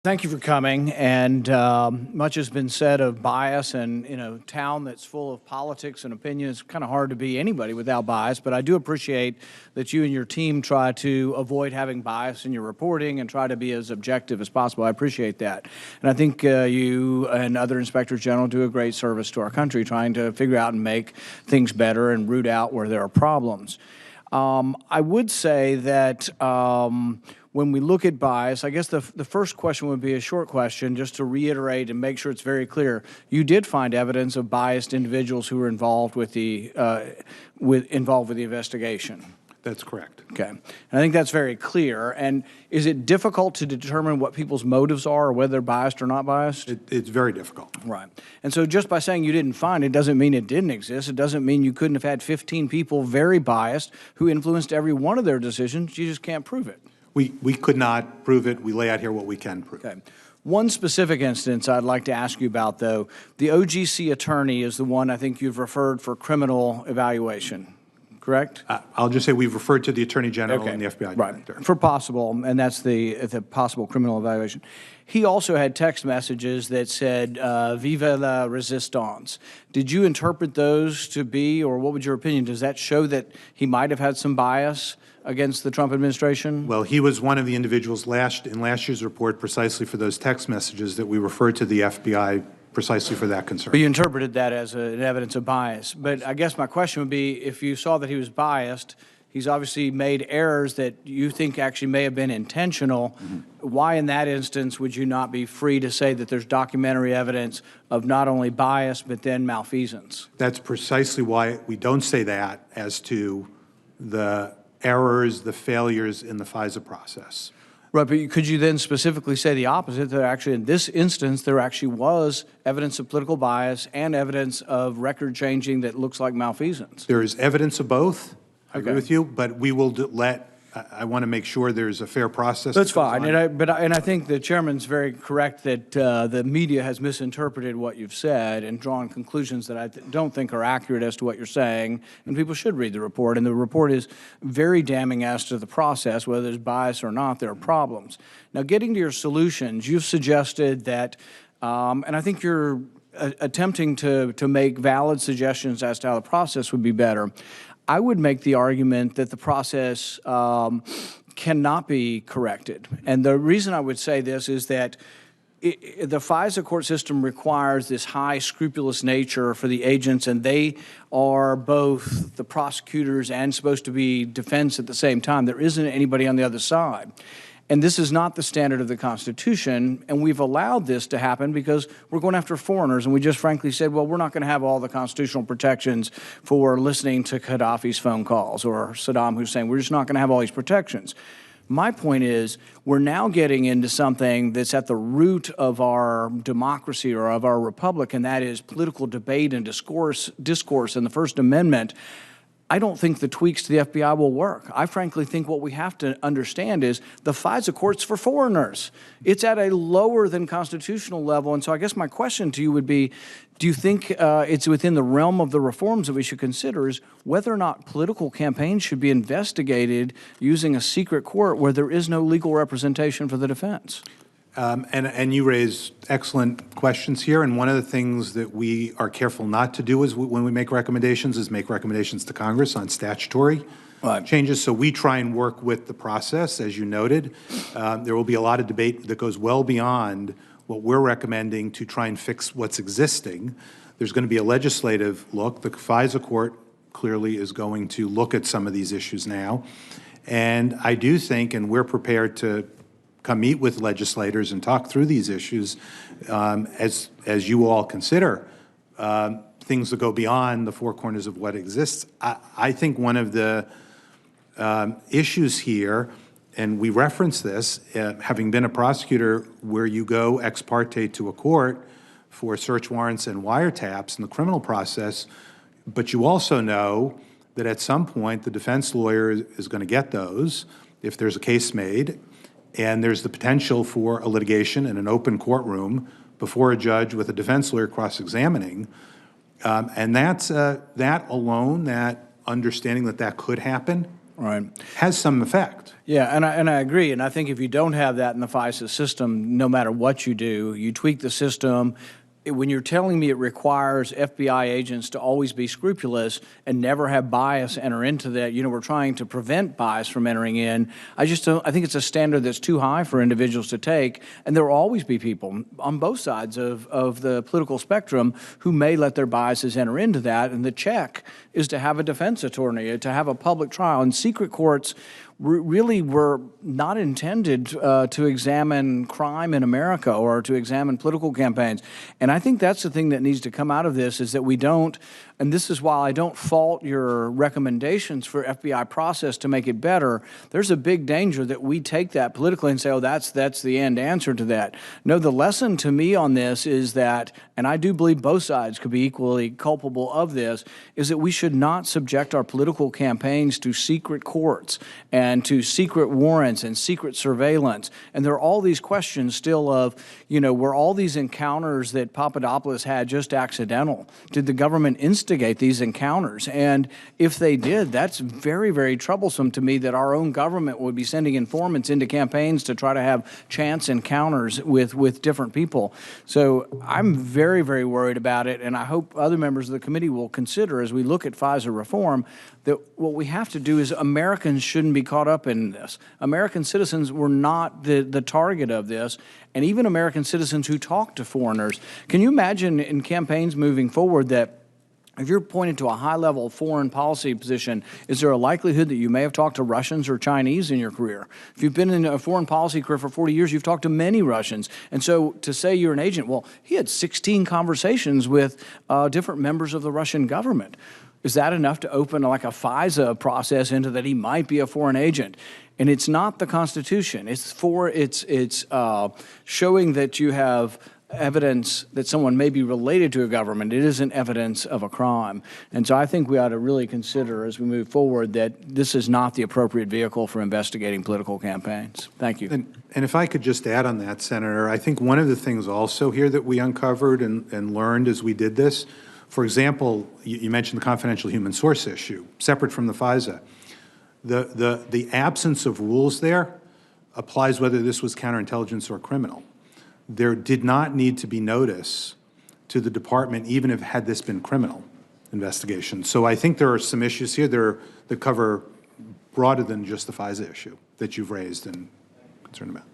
Thank you for coming, and much has been said of bias, and in a town that's full of politics and opinions, it's kind of hard to be anybody without bias, but I do appreciate that you and your team try to avoid having bias in your reporting and try to be as objective as possible. I appreciate that. And I think you and other inspectors general do a great service to our country trying to figure out and make things better and root out where there are problems. I would say that when we look at bias, I guess the first question would be a short question, just to reiterate and make sure it's very clear. You did find evidence of biased individuals who were involved with the investigation. That's correct. Okay, and I think that's very clear. And is it difficult to determine what people's motives are, or whether they're biased or not biased? It's very difficult. Right. And so just by saying you didn't find it doesn't mean it didn't exist. It doesn't mean you couldn't have had 15 people very biased who influenced every one of their decisions. You just can't prove it. We could not prove it. We lay out here what we can prove. Okay. One specific instance I'd like to ask you about, though. The OGC attorney is the one I think you've referred for criminal evaluation. Correct? I'll just say we've referred to the Attorney General and the FBI Director. Right. For possible, and that's the possible criminal evaluation. He also had text messages that said, Vive la resistance. Did you interpret those to be, or what would your opinion, does that show that he might have had some bias against the Trump administration? Well, he was one of the individuals in last year's report precisely for those text messages that we referred to the FBI precisely for that concern. But you interpreted that as an evidence of bias. But I guess my question would be, if you saw that he was biased, he's obviously made errors that you think actually may have been intentional. Why in that instance would you not be free to say that there's documentary evidence of not only bias but then malfeasance? That's precisely why we don't say that as to the errors, the failures in the FISA process. Right, but could you then specifically say the opposite, that actually in this instance there actually was evidence of political bias and evidence of record changing that looks like malfeasance? There is evidence of both. I agree with you, but we will I want to make sure there's a fair process. That's fine, and I think the chairman's very correct that the media has misinterpreted what you've said and drawn conclusions that I don't think are accurate as to what you're saying, and people should read the report, and the report is very damning as to the process. Whether there's bias or not, there are problems. Now, getting to your solutions, you've suggested that, and I think you're attempting to make valid suggestions as to how the process would be better. I would make the argument that the process cannot be corrected. And the reason I would say this is that the FISA court system requires this high scrupulous nature for the agents, and they are both the prosecutors and supposed to be defense at the same time. There isn't anybody on the other side. And this is not the standard of the Constitution, and we've allowed this to happen because we're going after foreigners, and we just frankly said, well, we're not going to have all the constitutional protections for listening to Gaddafi's phone calls or Saddam Hussein. We're just not going to have all these protections. My point is, we're now getting into something that's at the root of our democracy or of our republic, and that is political debate and discourse in the First Amendment. I don't think the tweaks to the FBI will work. I frankly think what we have to understand is the FISA court's for foreigners. It's at a lower than constitutional level. And so I guess my question to you would be, do you think it's within the realm of the reforms that we should consider is whether or not political campaigns should be investigated using a secret court where there is no legal representation for the defense? And you raise excellent questions here, and one of the things that we are careful not to do is when we make recommendations is make recommendations to Congress on statutory changes. So we try and work with the process, as you noted. There will be a lot of debate that goes well beyond what we're recommending to try and fix what's existing. There's going to be a legislative look. The FISA court clearly is going to look at some of these issues now. And I do think, and we're prepared to come meet with legislators and talk through these issues as you all consider things that go beyond the four corners of what exists. I think one of the issues here, and we reference this, having been a prosecutor where you go ex parte to a court for search warrants and wiretaps in the criminal process, but you also know that at some point the defense lawyer is going to get those if there's a case made, and there's the potential for a litigation in an open courtroom before a judge with a defense lawyer cross-examining. And that's that alone, that understanding that that could happen, Right. has some effect. Yeah, and I agree. And I think if you don't have that in the FISA system, no matter what you do, you tweak the system. When you're telling me it requires FBI agents to always be scrupulous and never have bias enter into that, we're trying to prevent bias from entering in. I think it's a standard that's too high for individuals to take, and there will always be people on both sides of the political spectrum who may let their biases enter into that, and the check is to have a defense attorney, to have a public trial. And secret courts really were not intended to examine crime in America or to examine political campaigns. And I think that's the thing that needs to come out of this, is that we don't, and this is why I don't fault your recommendations for FBI process to make it better. There's a big danger that we take that politically and say, oh, that's the end answer to that. No, the lesson to me on this is that, and I do believe both sides could be equally culpable of this, is that we should not subject our political campaigns to secret courts and to secret warrants and secret surveillance. And there are all these questions still of, were all these encounters that Papadopoulos had just accidental? Did the government instigate these encounters? And if they did, that's very, very troublesome to me, that our own government would be sending informants into campaigns to try to have chance encounters with different people. So I'm very, very worried about it, and I hope other members of the committee will consider, as we look at FISA reform, that what we have to do is Americans shouldn't be caught up in this. American citizens were not the target of this, and even American citizens who talk to foreigners. Can you imagine in campaigns moving forward that if you're pointed to a high-level foreign policy position, is there a likelihood that you may have talked to Russians or Chinese in your career? If you've been in a foreign policy career for 40 years, you've talked to many Russians. And so to say you're an agent, well, he had 16 conversations with different members of the Russian government. Is that enough to open like a FISA process into that he might be a foreign agent? And it's not the Constitution. It's showing that you have evidence that someone may be related to a government. It isn't evidence of a crime. And so I think we ought to really consider, as we move forward, that this is not the appropriate vehicle for investigating political campaigns. Thank you. And if I could just add on that, Senator, I think one of the things also here that we uncovered and learned as we did this, for example, you mentioned the confidential human source issue, separate from the FISA. The absence of rules there applies whether this was counterintelligence or criminal. There did not need to be notice to the department, even if had this been criminal investigation. So I think there are some issues here that cover broader than just the FISA issue that you've raised and concerned about.